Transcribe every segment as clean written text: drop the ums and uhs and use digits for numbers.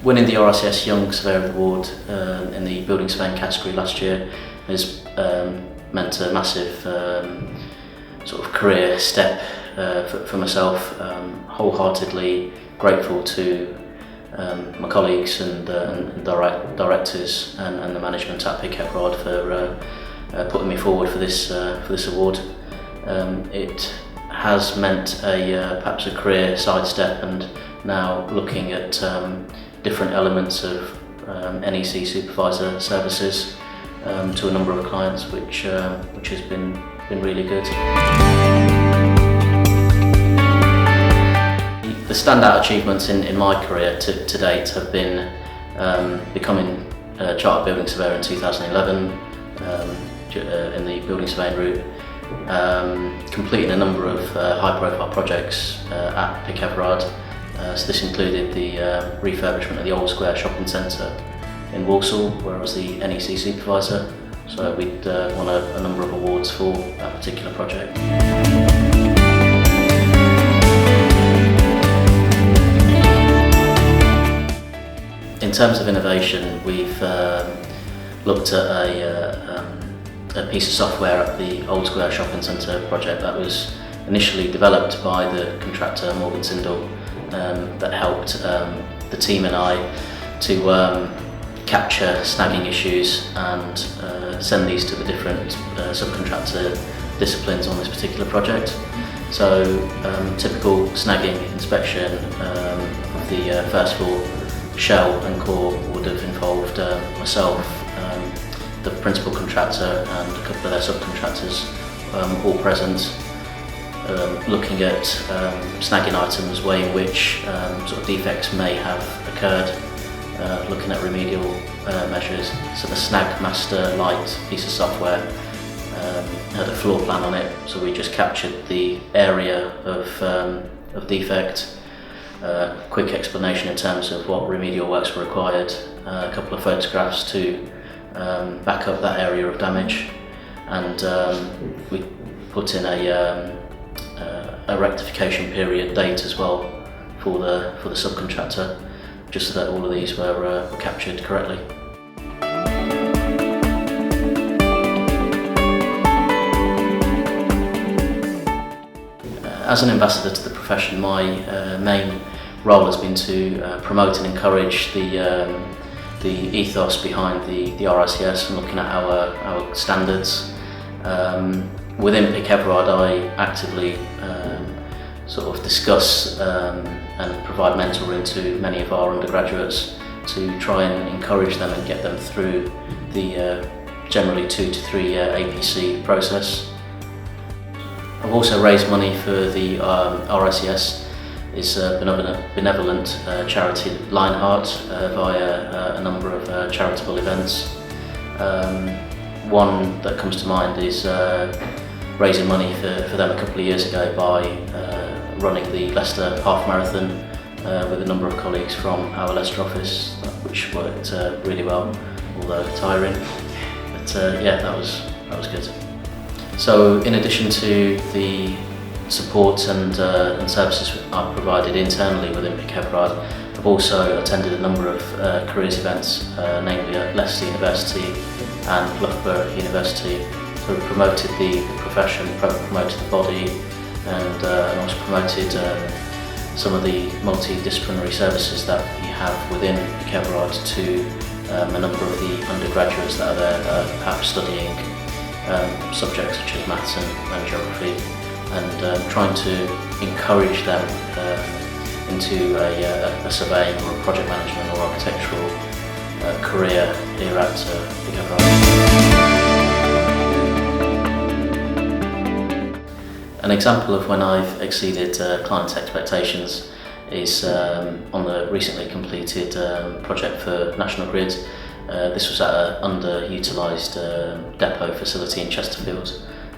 Winning the RICS Young Surveyor Award in the building surveying category last year has meant a massive sort of career step for myself. Wholeheartedly grateful to my colleagues and directors and the management at Pick Everard for putting me forward for this award. It has meant perhaps a career sidestep, and now looking at different elements of NEC supervisor services to a number of clients, which has been really good. The standout achievements in my career to date have been becoming a Chartered Building Surveyor in 2011 in the building surveying route, completing a number of high-profile projects at Pick Everard. So this included the refurbishment of the Old Square shopping centre in Walsall, where I was the NEC supervisor. So we'd won a number of awards for that particular project. In terms of innovation, we've looked at a piece of software at the Old Square shopping centre project that was initially developed by the contractor Morgan Sindall, that helped the team and I to capture snagging issues and send these to the different subcontractor disciplines on this particular project. So typical snagging inspection of the first floor shell and core would have involved myself, the principal contractor and a couple of their subcontractors all present, looking at snagging items, weighing which sort of defects may have occurred, looking at remedial measures. So the Snag Master Lite piece of software had a floor plan on it, so we just captured the area of defect, quick explanation in terms of what remedial works were required, a couple of photographs to back up that area of damage, and we put in a rectification period date as well for the subcontractor, just so that all of these were captured correctly. As an ambassador to the profession, my main role has been to promote and encourage the ethos behind the RICS and looking at our standards. Within Pick Everard, I actively sort of discuss and provide mentoring to many of our undergraduates to try and encourage them and get them through the generally 2 to 3 year APC process. I've also raised money for the RICS, is a benevolent charity Lionheart via a number of charitable events. One that comes to mind is raising money for them a couple of years ago by running the Leicester Half Marathon with a number of colleagues from our Leicester office, which worked really well, although tiring. But yeah, that was good. So in addition to the support and services I've provided internally within Pick Everard, I've also attended a number of careers events, namely at Leicester University and Loughborough University. So we promoted the profession, promoted the body, and also promoted some of the multidisciplinary services that we have within Pick Everard to a number of the undergraduates that are there, perhaps studying subjects such as maths and geography, and trying to encourage them into a surveying or a project management or architectural career here at Pick Everard. An example of when I've exceeded clients' expectations is on the recently completed project for National Grid. This was at an underutilised depot facility in Chesterfield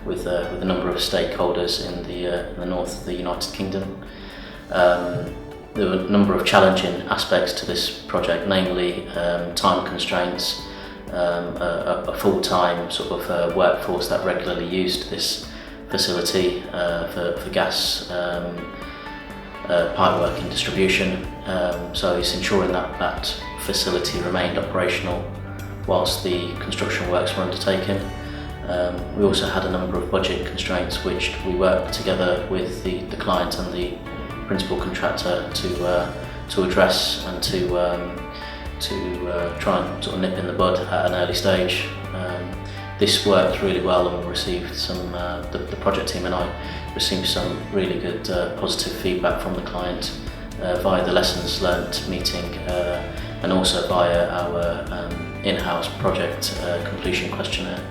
with a number of stakeholders in the north of the United Kingdom. There were a number of challenging aspects to this project, namely time constraints, a full-time sort of workforce that regularly used this facility for gas pipework and distribution, So it's ensuring that that facility remained operational whilst the construction works were undertaken. We also had a number of budget constraints which we worked together with the client and the principal contractor to address and to try and sort of nip in the bud at an early stage. This worked really well, and we received some, the project team and I received some really good positive feedback from the client via the lessons learnt meeting and also via our in-house project completion questionnaire.